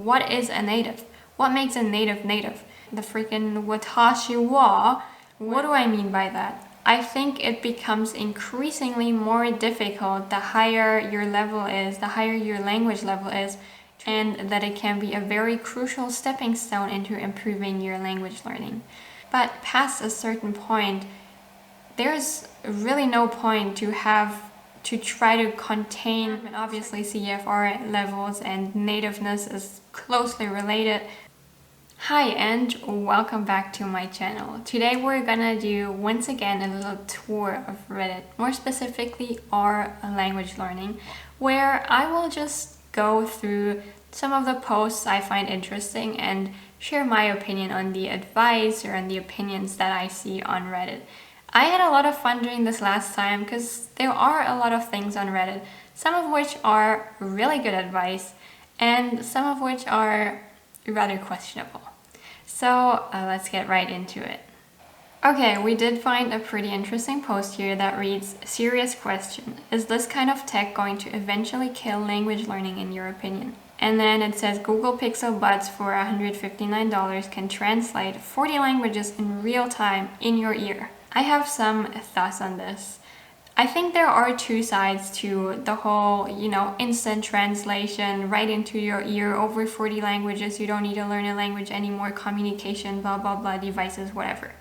What is a native? What makes a native native? The freaking watashi wa. What do I mean by that? I think it becomes increasingly more difficult the higher your level is, the higher your language level is, and that it can be a very crucial stepping stone into improving your language learning. But past a certain point, there's really no point to try to contain, and obviously CEFR levels and nativeness is closely related. Hi and welcome back to my channel. Today we're gonna do once again a little tour of Reddit, more specifically our language learning, where I will just go through some of the posts I find interesting and share my opinion on the advice or on the opinions that I see on Reddit. I had a lot of fun doing this last time because there are a lot of things on Reddit, some of which are really good advice and some of which are rather questionable. So let's get right into it. Okay, we did find a pretty interesting post here that reads, "Serious question. Is this kind of tech going to eventually kill language learning in your opinion?" And then it says, Google Pixel Buds for $159 can translate 40 languages in real time in your ear. I have some thoughts on this. I think there are two sides to the whole, instant translation right into your ear over 40 languages. You don't need to learn a language anymore, communication, blah, blah, blah, devices, whatever.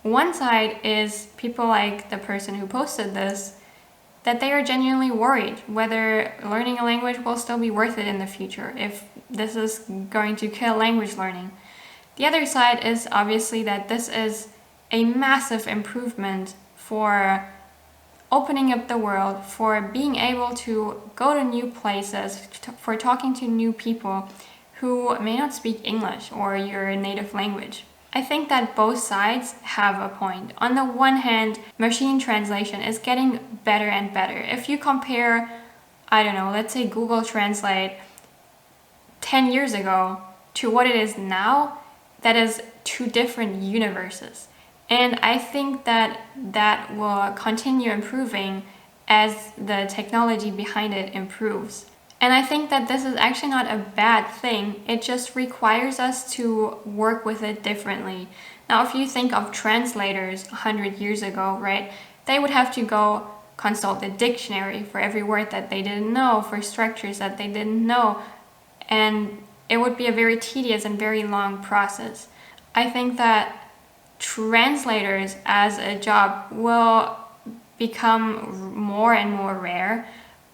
One side is people like the person who posted this, that they are genuinely worried whether learning a language will still be worth it in the future, if this is going to kill language learning. The other side is obviously that this is a massive improvement for opening up the world, for being able to go to new places, for talking to new people who may not speak English or your native language. I think that both sides have a point. On the one hand, machine translation is getting better and better. If you compare, let's say Google Translate 10 years ago to what it is now, that is two different universes. And I think that will continue improving as the technology behind it improves. And I think that this is actually not a bad thing. It just requires us to work with it differently. Now, if you think of translators 100 years ago, right, they would have to go consult the dictionary for every word that they didn't know, for structures that they didn't know. And it would be a very tedious and very long process. I think that translators as a job will become more and more rare,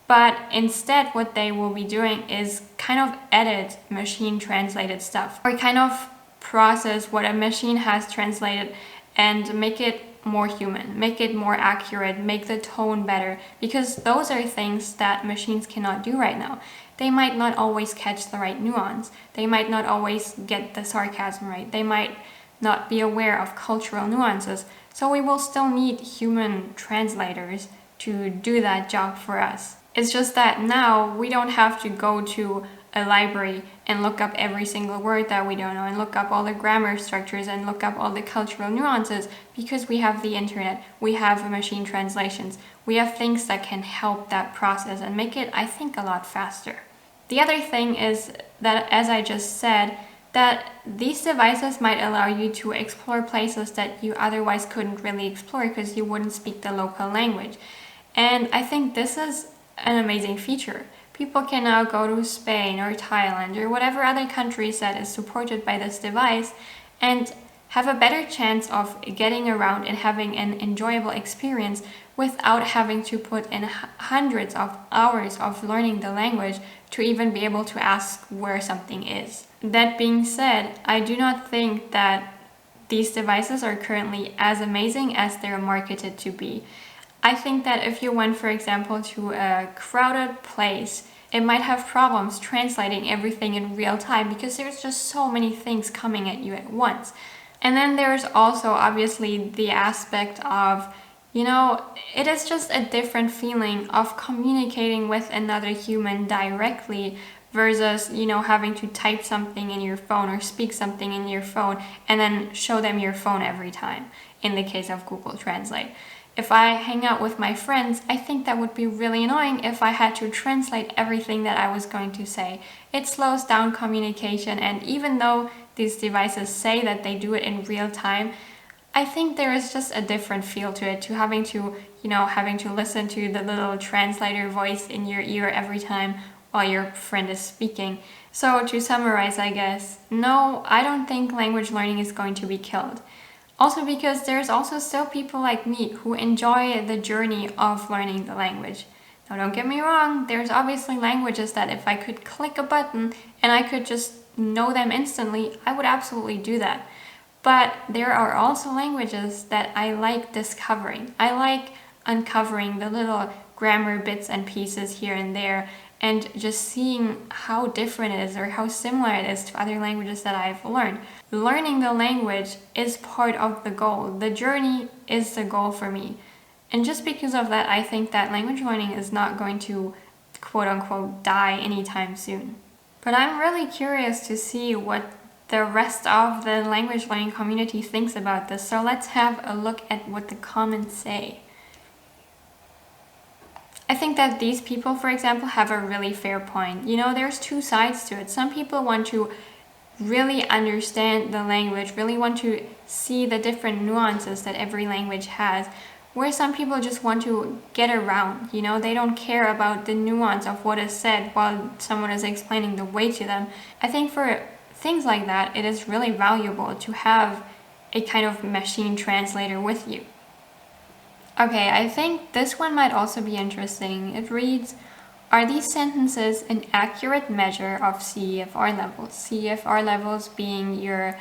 but instead what they will be doing is kind of edit machine translated stuff, or kind of process what a machine has translated and make it more human, make it more accurate, make the tone better, because those are things that machines cannot do right now. They might not always catch the right nuance, they might not always get the sarcasm right, they might not be aware of cultural nuances. So we will still need human translators to do that job for us. It's just that now we don't have to go to a library and look up every single word that we don't know and look up all the grammar structures and look up all the cultural nuances, because we have the internet, we have machine translations, we have things that can help that process and make it, I think, a lot faster. The other thing is that, as I just said, that these devices might allow you to explore places that you otherwise couldn't really explore because you wouldn't speak the local language. And I think this is an amazing feature. People can now go to Spain or Thailand or whatever other countries that is supported by this device and have a better chance of getting around and having an enjoyable experience without having to put in hundreds of hours of learning the language to even be able to ask where something is. That being said, I do not think that these devices are currently as amazing as they're marketed to be. I think that if you went, for example, to a crowded place, it might have problems translating everything in real time because there's just so many things coming at you at once. And then there's also obviously the aspect of, it is just a different feeling of communicating with another human directly versus, having to type something in your phone or speak something in your phone and then show them your phone every time, in the case of Google Translate. If I hang out with my friends, I think that would be really annoying if I had to translate everything that I was going to say. It slows down communication, and even though these devices say that they do it in real time, I think there is just a different feel to it, to having to, having to listen to the little translator voice in your ear every time while your friend is speaking. So to summarize, I guess, no, I don't think language learning is going to be killed. Also because there's also still people like me who enjoy the journey of learning the language. Now don't get me wrong, there's obviously languages that if I could click a button and I could just know them instantly, I would absolutely do that. But there are also languages that I like discovering. I like uncovering the little grammar bits and pieces here and there, and just seeing how different it is or how similar it is to other languages that I've learned. Learning the language is part of the goal. The journey is the goal for me. And just because of that, I think that language learning is not going to, quote unquote, die anytime soon. But I'm really curious to see what the rest of the language learning community thinks about this. So let's have a look at what the comments say. I think that these people, for example, have a really fair point. There's two sides to it. Some people want to really understand the language, really want to see the different nuances that every language has, where some people just want to get around. They don't care about the nuance of what is said while someone is explaining the way to them. I think for things like that, it is really valuable to have a kind of machine translator with you. Okay, I think this one might also be interesting. It reads, are these sentences an accurate measure of CEFR levels? CEFR levels being your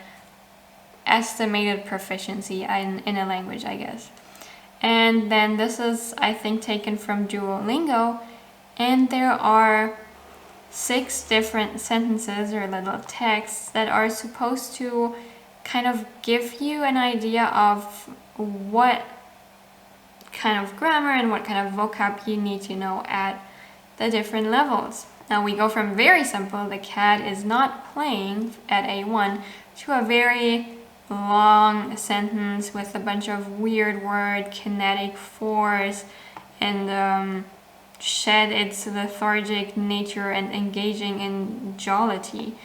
estimated proficiency in a language, I guess. And then this is, I think, taken from Duolingo, and there are 6 different sentences or little texts that are supposed to kind of give you an idea of what kind of grammar and what kind of vocab you need to know at the different levels. Now we go from very simple, the cat is not playing at A1, to a very long sentence with a bunch of weird word, kinetic force, and shed its lethargic nature and engaging in jollity.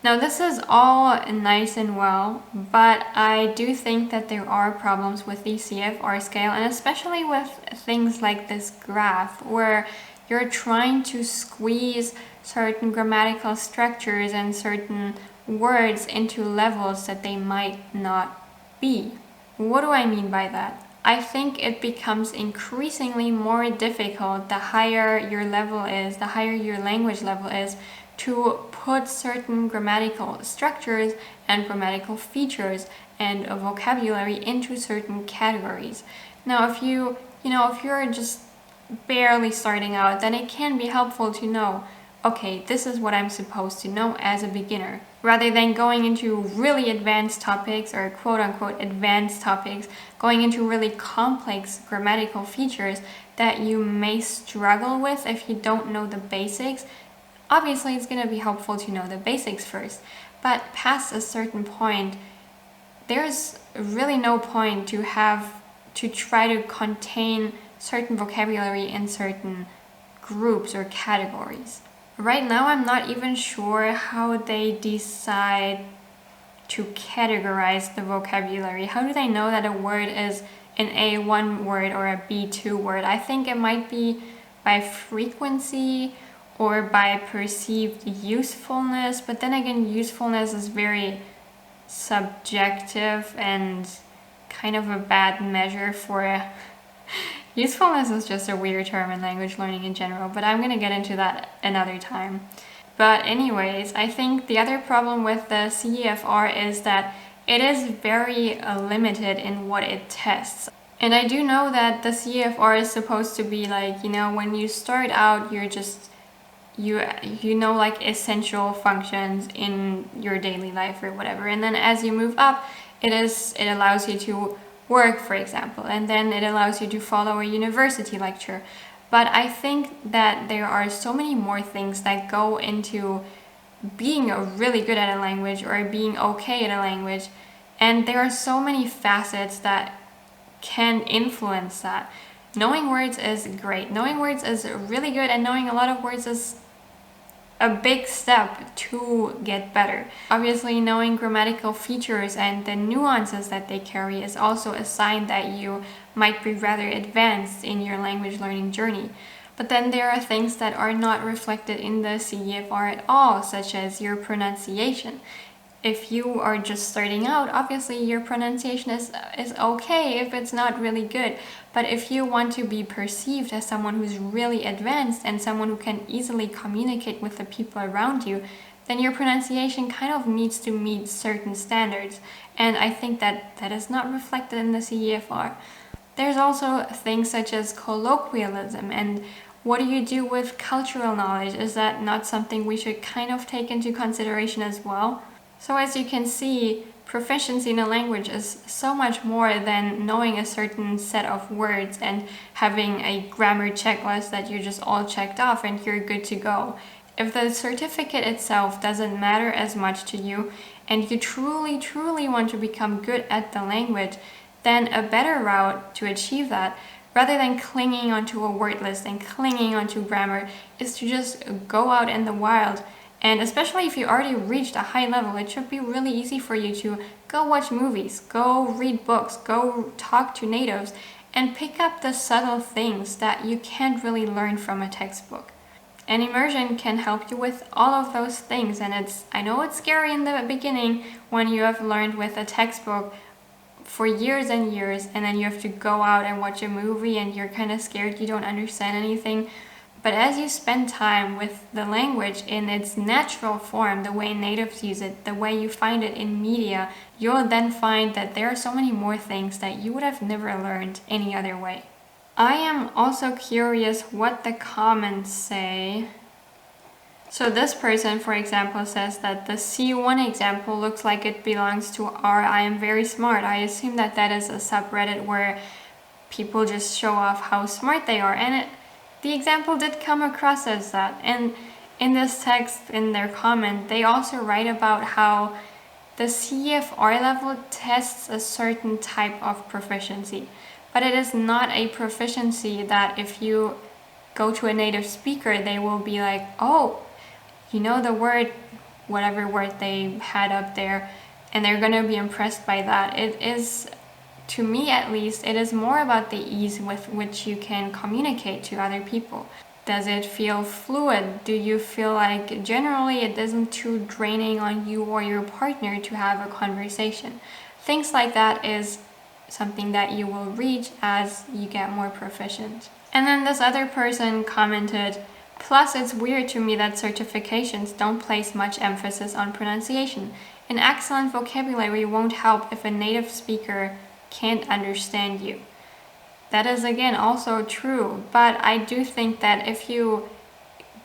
Now this is all nice and well, but I do think that there are problems with the CEFR scale, and especially with things like this graph, where you're trying to squeeze certain grammatical structures and certain words into levels that they might not be. What do I mean by that? I think it becomes increasingly more difficult the higher your level is, the higher your language level is, to put certain grammatical structures and grammatical features and a vocabulary into certain categories. Now, if you're just barely starting out, then it can be helpful to know, okay, this is what I'm supposed to know as a beginner, rather than going into really advanced topics or quote-unquote advanced topics, going into really complex grammatical features that you may struggle with if you don't know the basics. Obviously, it's going to be helpful to know the basics first, but past a certain point, there's really no point to try to contain certain vocabulary in certain groups or categories. Right now, I'm not even sure how they decide to categorize the vocabulary. How do they know that a word is an A1 word or a B2 word? I think it might be by frequency or by perceived usefulness, but then again, usefulness is very subjective and kind of a bad measure for usefulness is just a weird term in language learning in general, but I'm going to get into that another time. But anyways, I think the other problem with the CEFR is that it is very limited in what it tests. And I do know that the CEFR is supposed to be like, when you start out, you're just you know like essential functions in your daily life or whatever, and then as you move up, it allows you to work, for example, and then it allows you to follow a university lecture. But I think that there are so many more things that go into being really good at a language or being okay at a language, and there are so many facets that can influence that. Knowing words is great. Knowing words is really good, and knowing a lot of words is a big step to get better. Obviously, knowing grammatical features and the nuances that they carry is also a sign that you might be rather advanced in your language learning journey. But then there are things that are not reflected in the CEFR at all, such as your pronunciation. If you are just starting out, obviously your pronunciation is okay if it's not really good. But if you want to be perceived as someone who's really advanced and someone who can easily communicate with the people around you, then your pronunciation kind of needs to meet certain standards. And I think that is not reflected in the CEFR. There's also things such as colloquialism, and what do you do with cultural knowledge? Is that not something we should kind of take into consideration as well? So as you can see, proficiency in a language is so much more than knowing a certain set of words and having a grammar checklist that you just all checked off and you're good to go. If the certificate itself doesn't matter as much to you and you truly want to become good at the language, then a better route to achieve that, rather than clinging onto a word list and clinging onto grammar, is to just go out in the wild. And especially if you already reached a high level, it should be really easy for you to go watch movies, go read books, go talk to natives, and pick up the subtle things that you can't really learn from a textbook. And immersion can help you with all of those things. And I know it's scary in the beginning when you have learned with a textbook for years and years, and then you have to go out and watch a movie and you're kind of scared you don't understand anything. But as you spend time with the language in its natural form, the way natives use it, the way you find it in media, you'll then find that there are so many more things that you would have never learned any other way. I am also curious what the comments say. So this person, for example, says that the C1 example looks like it belongs to our I am very smart. I assume that is a subreddit where people just show off how smart they are, and the example did come across as that. And in this text, in their comment, they also write about how the CEFR level tests a certain type of proficiency. But it is not a proficiency that if you go to a native speaker, they will be like, oh, you know the word, whatever word they had up there, and they're going to be impressed by that. It is, to me at least, it is more about the ease with which you can communicate to other people. Does it feel fluid? Do you feel like generally it isn't too draining on you or your partner to have a conversation? Things like that is something that you will reach as you get more proficient. And then this other person commented, plus it's weird to me that certifications don't place much emphasis on pronunciation. An excellent vocabulary won't help if a native speaker can't understand you. That is again also true, but I do think that if you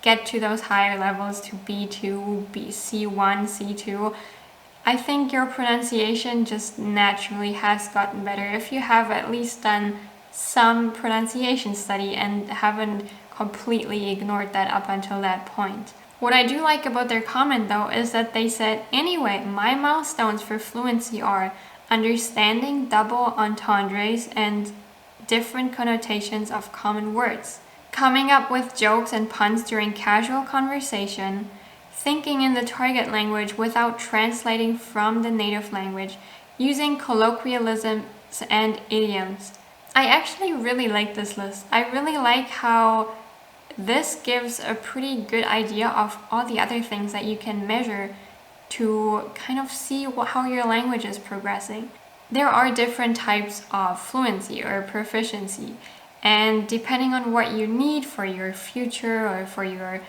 get to those higher levels, to B2, C1, C2, I think your pronunciation just naturally has gotten better if you have at least done some pronunciation study and haven't completely ignored that up until that point. What I do like about their comment though is that they said, anyway, my milestones for fluency are understanding double entendres and different connotations of common words, coming up with jokes and puns during casual conversation, thinking in the target language without translating from the native language, using colloquialisms and idioms. I actually really like this list. I really like how this gives a pretty good idea of all the other things that you can measure to kind of see how your language is progressing. There are different types of fluency or proficiency, and depending on what you need for your future or for your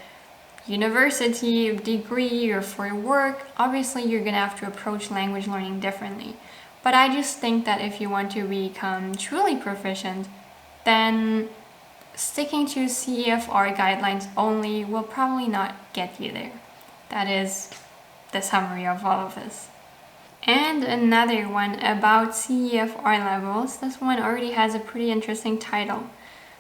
university degree or for your work, obviously you're gonna have to approach language learning differently. But I just think that if you want to become truly proficient, then sticking to CEFR guidelines only will probably not get you there. That is the summary of all of this. And another one about CEFR levels. This one already has a pretty interesting title.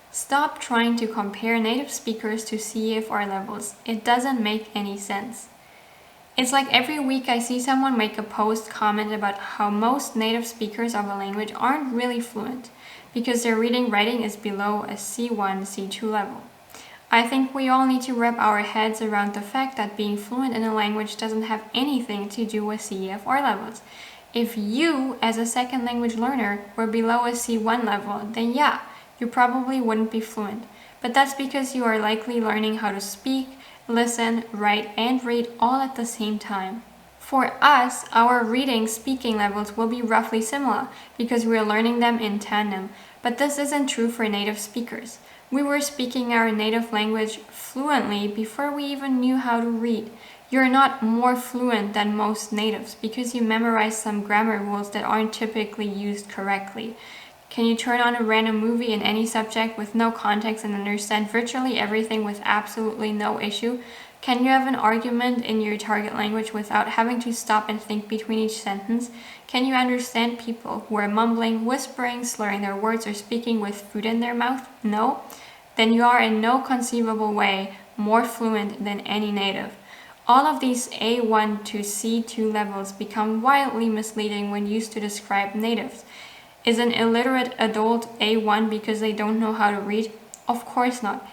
Stop trying to compare native speakers to CEFR levels. It doesn't make any sense. It's like every week I see someone make a post comment about how most native speakers of a language aren't really fluent because their reading writing is below a C1, C2 level. I think we all need to wrap our heads around the fact that being fluent in a language doesn't have anything to do with CEFR levels. If you, as a second language learner, were below a C1 level, then yeah, you probably wouldn't be fluent. But that's because you are likely learning how to speak, listen, write, and read all at the same time. For us, our reading, speaking levels will be roughly similar because we are learning them in tandem, but this isn't true for native speakers. We were speaking our native language fluently before we even knew how to read. You're not more fluent than most natives because you memorize some grammar rules that aren't typically used correctly. Can you turn on a random movie in any subject with no context and understand virtually everything with absolutely no issue? Can you have an argument in your target language without having to stop and think between each sentence? Can you understand people who are mumbling, whispering, slurring their words, or speaking with food in their mouth? No? Then you are in no conceivable way more fluent than any native. All of these A1 to C2 levels become wildly misleading when used to describe natives. Is an illiterate adult A1 because they don't know how to read? Of course not.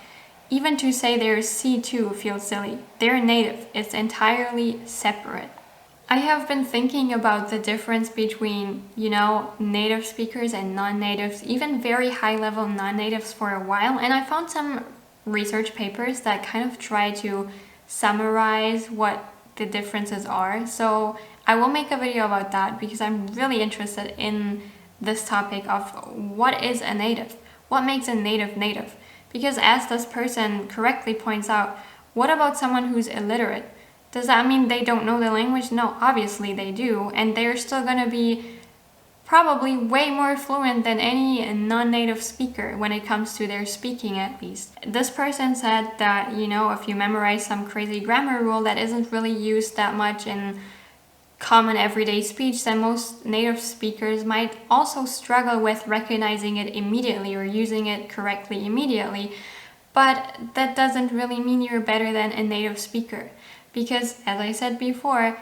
Even to say they're C2 feels silly. They're native. It's entirely separate. I have been thinking about the difference between, native speakers and non-natives, even very high-level non-natives for a while, and I found some research papers that kind of try to summarize what the differences are. So I will make a video about that because I'm really interested in this topic of what is a native? What makes a native native? Because as this person correctly points out, what about someone who's illiterate? Does that mean they don't know the language? No, obviously they do, and they're still gonna be probably way more fluent than any non-native speaker when it comes to their speaking at least. This person said that, if you memorize some crazy grammar rule that isn't really used that much in common everyday speech, then most native speakers might also struggle with recognizing it immediately or using it correctly immediately. But that doesn't really mean you're better than a native speaker. Because, as I said before,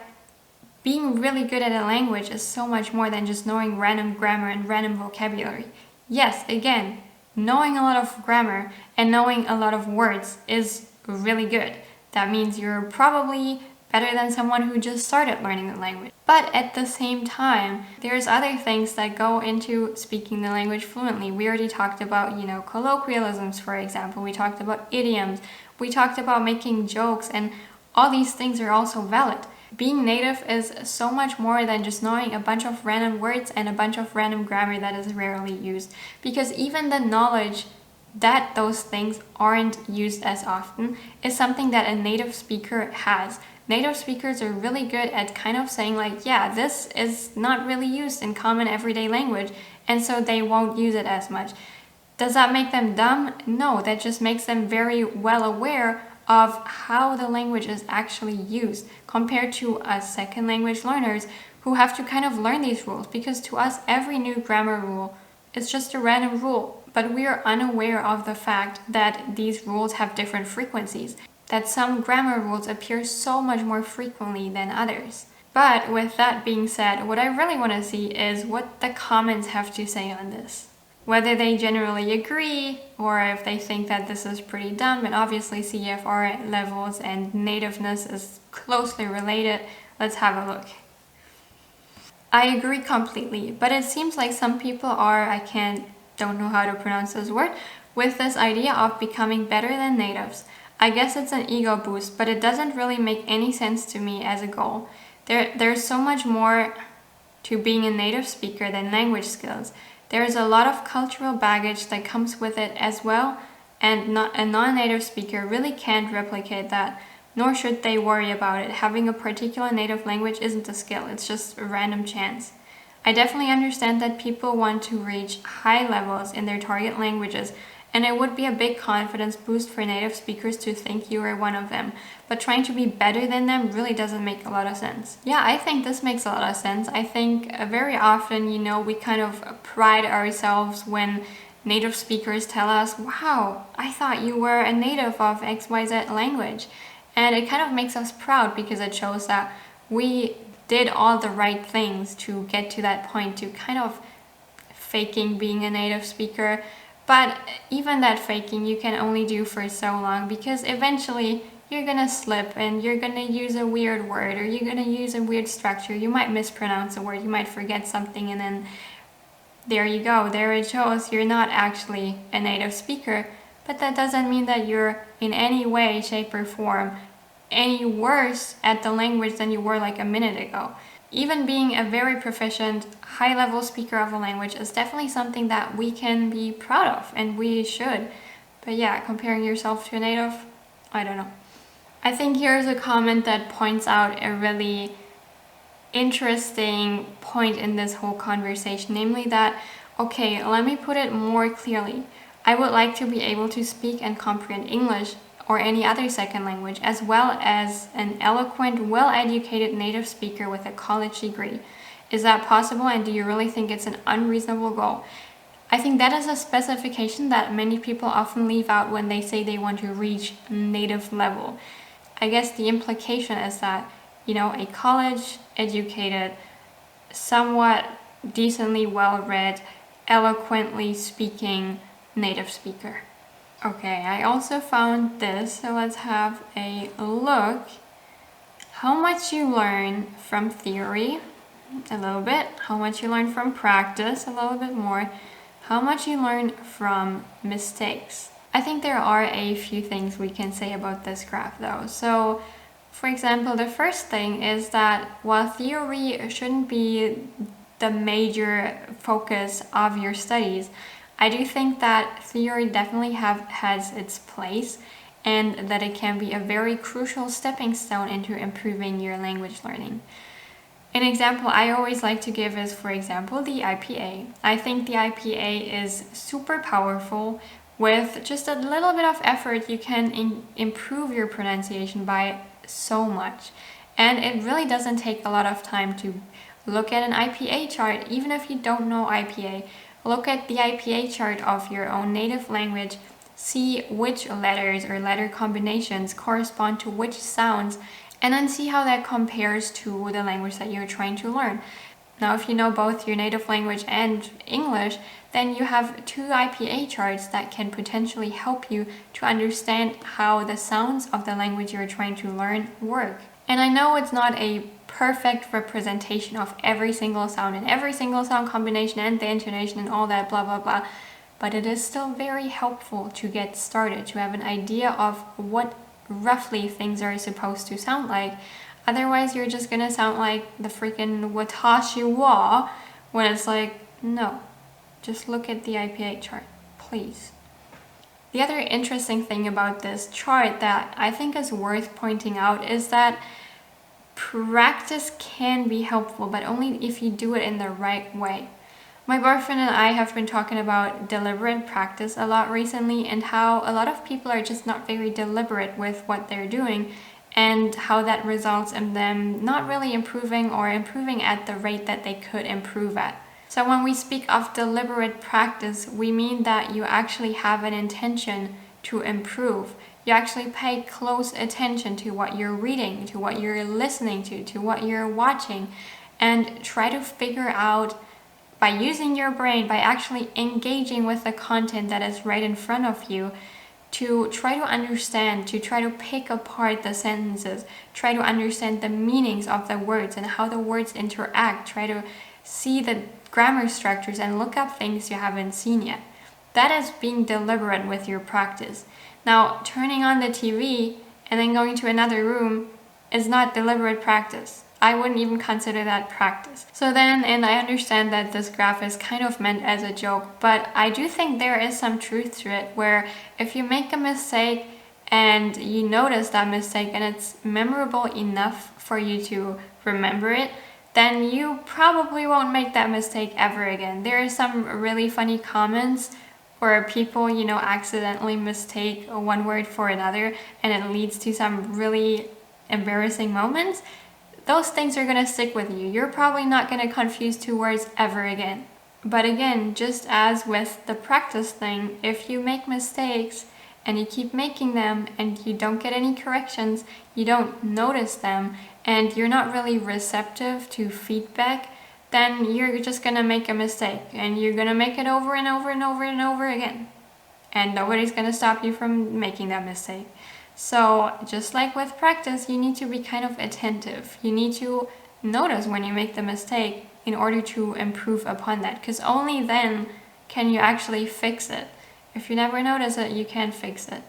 being really good at a language is so much more than just knowing random grammar and random vocabulary. Yes, again, knowing a lot of grammar and knowing a lot of words is really good. That means you're probably better than someone who just started learning the language. But at the same time, there's other things that go into speaking the language fluently. We already talked about, colloquialisms, for example. We talked about idioms. We talked about making jokes, and all these things are also valid. Being native is so much more than just knowing a bunch of random words and a bunch of random grammar that is rarely used. Because even the knowledge that those things aren't used as often is something that a native speaker has. Native speakers are really good at kind of saying like, yeah, this is not really used in common everyday language, and so they won't use it as much. Does that make them dumb? No, that just makes them very well aware of how the language is actually used compared to us second language learners who have to kind of learn these rules, because to us every new grammar rule is just a random rule, but we are unaware of the fact that these rules have different frequencies, that some grammar rules appear so much more frequently than others. But with that being said, what I really want to see is what the comments have to say on this. Whether they generally agree or if they think that this is pretty dumb, and obviously CEFR levels and nativeness is closely related. Let's have a look. I agree completely, but it seems like some people are, don't know how to pronounce this word, with this idea of becoming better than natives. I guess it's an ego boost, but it doesn't really make any sense to me as a goal. There's so much more to being a native speaker than language skills. There is a lot of cultural baggage that comes with it as well, and a non-native speaker really can't replicate that, nor should they worry about it. Having a particular native language isn't a skill, it's just a random chance. I definitely understand that people want to reach high levels in their target languages, and it would be a big confidence boost for native speakers to think you are one of them, but trying to be better than them really doesn't make a lot of sense. Yeah, I think this makes a lot of sense. I think very often, we kind of pride ourselves when native speakers tell us, wow, I thought you were a native of XYZ language. And it kind of makes us proud because it shows that we did all the right things to get to that point, to kind of faking being a native speaker. But even that faking you can only do for so long, because eventually you're gonna slip and you're gonna use a weird word, or you're gonna use a weird structure. You might mispronounce a word, you might forget something, and then there you go. There it shows you're not actually a native speaker. But that doesn't mean that you're in any way, shape, or form any worse at the language than you were like a minute ago. Even being a very proficient, high-level speaker of a language is definitely something that we can be proud of, and we should. But yeah, comparing yourself to a native, I don't know. I think here's a comment that points out a really interesting point in this whole conversation, namely that, okay, let me put it more clearly. I would like to be able to speak and comprehend English or any other second language, as well as an eloquent, well-educated native speaker with a college degree. Is that possible, and do you really think it's an unreasonable goal? I think that is a specification that many people often leave out when they say they want to reach native level. I guess the implication is that, you know, a college-educated, somewhat decently well-read, eloquently speaking native speaker. Okay, I also found this, so let's have a look. How much you learn from theory, a little bit. How much you learn from practice, a little bit more. How much you learn from mistakes. I think there are a few things we can say about this graph though. So, for example, the first thing is that while theory shouldn't be the major focus of your studies, I do think that theory definitely has its place, and that it can be a very crucial stepping stone into improving your language learning. An example I always like to give is, for example, the IPA. I think the IPA is super powerful. With just a little bit of effort, you can improve your pronunciation by so much. And it really doesn't take a lot of time to look at an IPA chart, even if you don't know IPA. Look at the IPA chart of your own native language, see which letters or letter combinations correspond to which sounds, and then see how that compares to the language that you're trying to learn. Now, if you know both your native language and English, then you have two IPA charts that can potentially help you to understand how the sounds of the language you're trying to learn work. And I know it's not a perfect representation of every single sound and every single sound combination and the intonation and all that blah blah blah, but it is still very helpful to get started, to have an idea of what roughly things are supposed to sound like. Otherwise you're just gonna sound like the freaking watashi wa, when it's like, no, just look at the IPA chart, please. The other interesting thing about this chart that I think is worth pointing out is that practice can be helpful, but only if you do it in the right way. My boyfriend and I have been talking about deliberate practice a lot recently, and how a lot of people are just not very deliberate with what they're doing, and how that results in them not really improving, or improving at the rate that they could improve at. So when we speak of deliberate practice, we mean that you actually have an intention to improve. You actually pay close attention to what you're reading, to what you're listening to what you're watching, and try to figure out, by using your brain, by actually engaging with the content that is right in front of you, to try to understand, to try to pick apart the sentences, try to understand the meanings of the words and how the words interact, try to see the grammar structures and look up things you haven't seen yet. That is being deliberate with your practice. Now, turning on the TV and then going to another room is not deliberate practice. I wouldn't even consider that practice. So then, and I understand that this graph is kind of meant as a joke, but I do think there is some truth to it, where if you make a mistake and you notice that mistake and it's memorable enough for you to remember it, then you probably won't make that mistake ever again. There are some really funny comments where people, you know, accidentally mistake one word for another, and it leads to some really embarrassing moments. Those things are gonna stick with you. You're probably not gonna confuse two words ever again. But again, just as with the practice thing, if you make mistakes and you keep making them and you don't get any corrections, you don't notice them, and you're not really receptive to feedback, then you're just gonna make a mistake and you're gonna make it over and over and over and over again. And nobody's gonna stop you from making that mistake. So just like with practice, you need to be kind of attentive. You need to notice when you make the mistake in order to improve upon that, because only then can you actually fix it. If you never notice it, you can't fix it.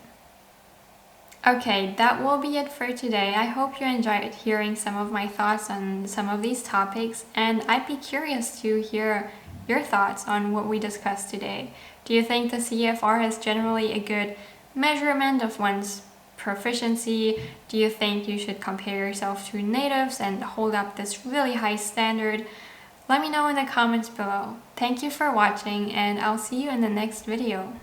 Okay, that will be it for today. I hope you enjoyed hearing some of my thoughts on some of these topics, and I'd be curious to hear your thoughts on what we discussed today. Do you think the CEFR is generally a good measurement of one's proficiency? Do you think you should compare yourself to natives and hold up this really high standard? Let me know in the comments below. Thank you for watching, and I'll see you in the next video.